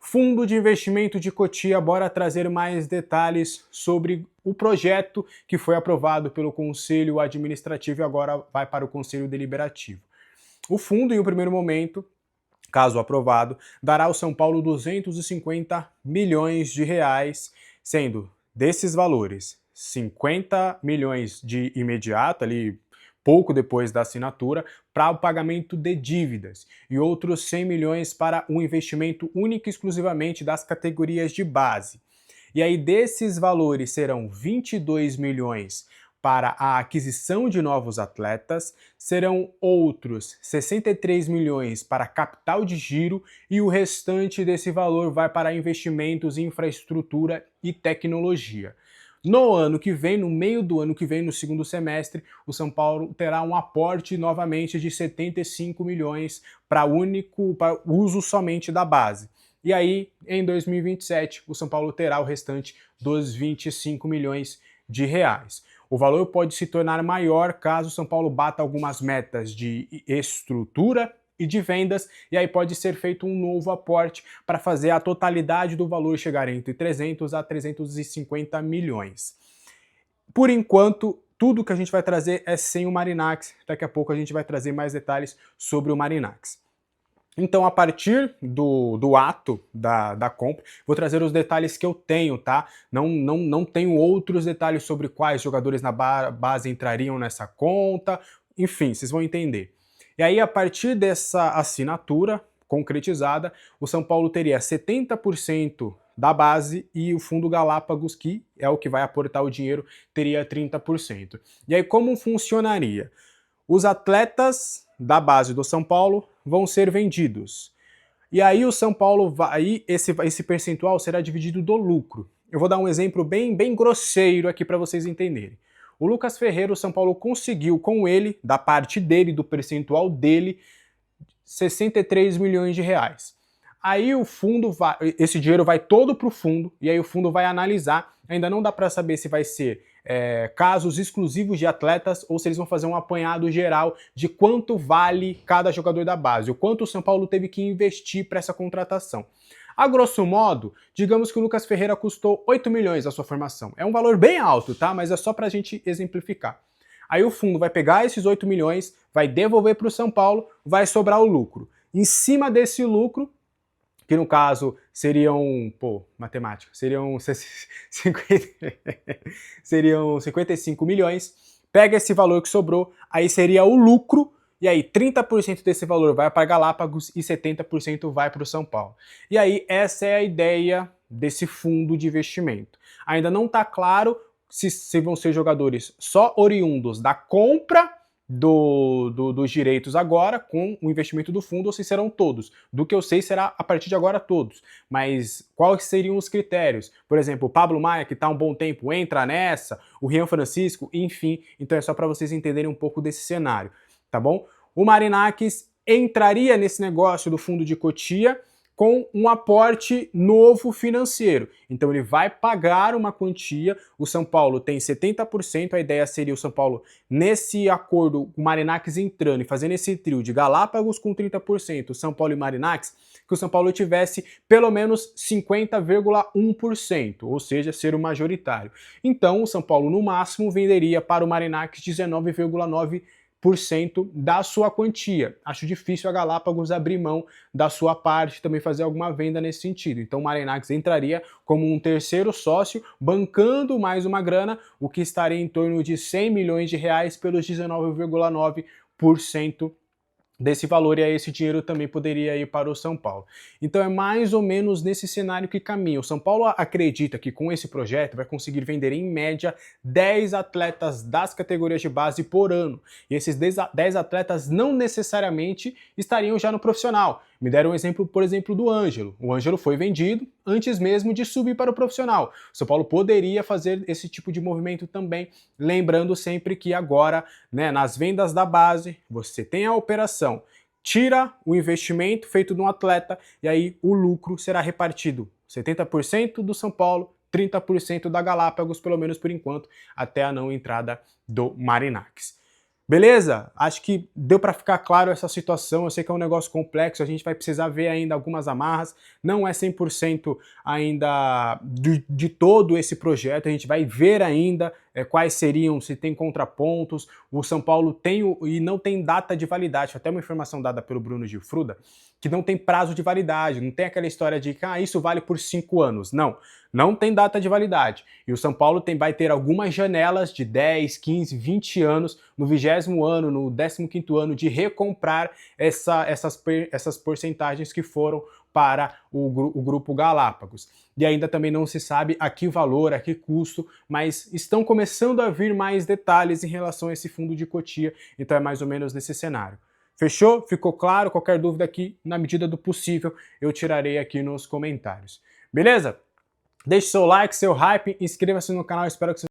Fundo de Investimento de Cotia, bora trazer mais detalhes sobre o projeto que foi aprovado pelo Conselho Administrativo e agora vai para o Conselho Deliberativo. O fundo, em um primeiro momento, caso aprovado, dará ao São Paulo 250 milhões de reais, sendo desses valores 50 milhões de imediato, ali pouco depois da assinatura, para o pagamento de dívidas e outros 100 milhões para um investimento único e exclusivamente das categorias de base. E aí desses valores serão 22 milhões para a aquisição de novos atletas, serão outros 63 milhões para capital de giro e o restante desse valor vai para investimentos em infraestrutura e tecnologia. No ano que vem, no meio do ano que vem, no segundo semestre, o São Paulo terá um aporte novamente de 75 milhões para uso somente da base. E aí, em 2027, o São Paulo terá o restante dos 25 milhões de reais. O valor pode se tornar maior caso o São Paulo bata algumas metas de estrutura e de vendas, e aí pode ser feito um novo aporte para fazer a totalidade do valor chegar entre 300 a 350 milhões. Por enquanto, tudo que a gente vai trazer é sem o Marinax, daqui a pouco a gente vai trazer mais detalhes sobre o Marinax. Então, a partir do ato da compra, vou trazer os detalhes que eu tenho, tá? Não tenho outros detalhes sobre quais jogadores na base entrariam nessa conta, enfim, vocês vão entender. E aí, a partir dessa assinatura concretizada, o São Paulo teria 70% da base e o Fundo Galápagos, que é o que vai aportar o dinheiro, teria 30%. E aí, como funcionaria? Os atletas da base do São Paulo vão ser vendidos. E aí o São Paulo vai, esse percentual será dividido do lucro. Eu vou dar um exemplo bem grosseiro aqui para vocês entenderem. O Lucas Ferreira, o São Paulo conseguiu com ele, da parte dele, do percentual dele, 63 milhões de reais. Aí o fundo vai, esse dinheiro vai todo para o fundo, e aí o fundo vai analisar, ainda não dá para saber se vai ser casos exclusivos de atletas ou se eles vão fazer um apanhado geral de quanto vale cada jogador da base, o quanto o São Paulo teve que investir para essa contratação. A grosso modo, digamos que o Lucas Ferreira custou 8 milhões a sua formação. É um valor bem alto, tá? Mas é só para a gente exemplificar. Aí o fundo vai pegar esses 8 milhões, vai devolver para o São Paulo, vai sobrar o lucro. Em cima desse lucro, que no caso seriam, matemática, seriam 55 milhões, pega esse valor que sobrou, aí seria o lucro, e aí 30% desse valor vai para Galápagos e 70% vai para o São Paulo. E aí essa é a ideia desse fundo de investimento. Ainda não está claro se vão ser jogadores só oriundos da compra dos direitos agora com o investimento do fundo ou se serão todos. Do que eu sei será a partir de agora todos. Mas quais seriam os critérios? Por exemplo, o Pablo Maia, que está há um bom tempo, entra nessa, o Rian Francisco, enfim. Então é só para vocês entenderem um pouco desse cenário, tá bom? O Marinax entraria nesse negócio do fundo de Cotia com um aporte novo financeiro. Então ele vai pagar uma quantia, o São Paulo tem 70%, a ideia seria o São Paulo, nesse acordo, o Marinax entrando e fazendo esse trio de Galápagos com 30%, São Paulo e Marinax, que o São Paulo tivesse pelo menos 50,1%, ou seja, ser o majoritário. Então o São Paulo no máximo venderia para o Marinax 19,9% da sua quantia. Acho difícil a Galápagos abrir mão da sua parte, também fazer alguma venda nesse sentido. Então o Marinax entraria como um terceiro sócio, bancando mais uma grana, o que estaria em torno de 100 milhões de reais pelos 19,9% desse valor, e aí esse dinheiro também poderia ir para o São Paulo. Então é mais ou menos nesse cenário que caminha. O São Paulo acredita que com esse projeto vai conseguir vender em média 10 atletas das categorias de base por ano. E esses 10 atletas não necessariamente estariam já no profissional. Me deram um exemplo, por exemplo, do Ângelo. O Ângelo foi vendido antes mesmo de subir para o profissional. O São Paulo poderia fazer esse tipo de movimento também, lembrando sempre que agora, nas vendas da base, você tem a operação, tira o investimento feito no atleta e aí o lucro será repartido 70% do São Paulo, 30% da Galápagos, pelo menos por enquanto, até a não entrada do Marinax. Beleza? Acho que deu para ficar claro essa situação. Eu sei que é um negócio complexo, a gente vai precisar ver ainda algumas amarras. Não é 100% ainda de todo esse projeto, a gente vai ver ainda quais seriam, se tem contrapontos. O São Paulo tem e não tem data de validade. Até uma informação dada pelo Bruno Gilfruda, que não tem prazo de validade, não tem aquela história de que isso vale por 5 anos. Não, não tem data de validade. E o São Paulo vai ter algumas janelas de 10, 15, 20 anos, no 20º ano, no 15º ano, de recomprar essas porcentagens que foram para o Grupo Galápagos. E ainda também não se sabe a que valor, a que custo, mas estão começando a vir mais detalhes em relação a esse fundo de Cotia, então é mais ou menos nesse cenário. Fechou? Ficou claro? Qualquer dúvida aqui, na medida do possível, eu tirarei aqui nos comentários. Beleza? Deixe seu like, seu hype, inscreva-se no canal, espero que você